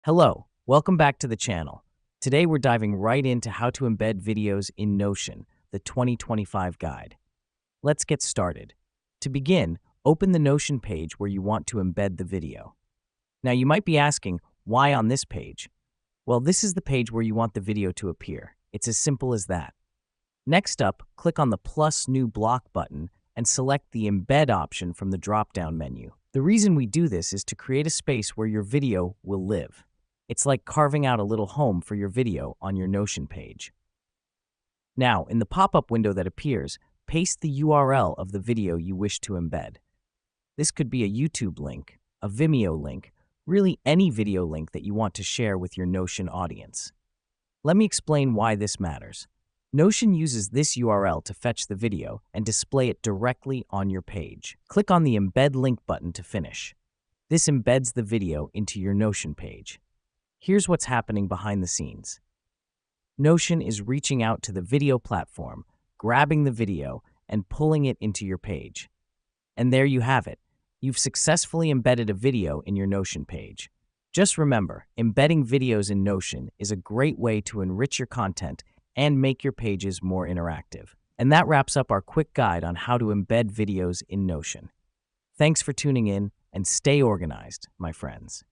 Hello, welcome back to the channel. Today we're diving right into how to embed videos in Notion, the 2025 guide. Let's get started. To begin, open the Notion page where you want to embed the video. Now you might be asking, why on this page? Well, this is the page where you want the video to appear. It's as simple as that. Next up, click on the plus new block button and select the Embed option from the drop-down menu. The reason we do this is to create a space where your video will live. It's like carving out a little home for your video on your Notion page. Now, in the pop-up window that appears, paste the URL of the video you wish to embed. This could be a YouTube link, a Vimeo link, really any video link that you want to share with your Notion audience. Let me explain why this matters. Notion uses this URL to fetch the video and display it directly on your page. Click on the Embed link button to finish. This embeds the video into your Notion page. Here's what's happening behind the scenes. Notion is reaching out to the video platform, grabbing the video, and pulling it into your page. And there you have it. You've successfully embedded a video in your Notion page. Just remember, embedding videos in Notion is a great way to enrich your content and make your pages more interactive. And that wraps up our quick guide on how to embed videos in Notion. Thanks for tuning in, and stay organized, my friends.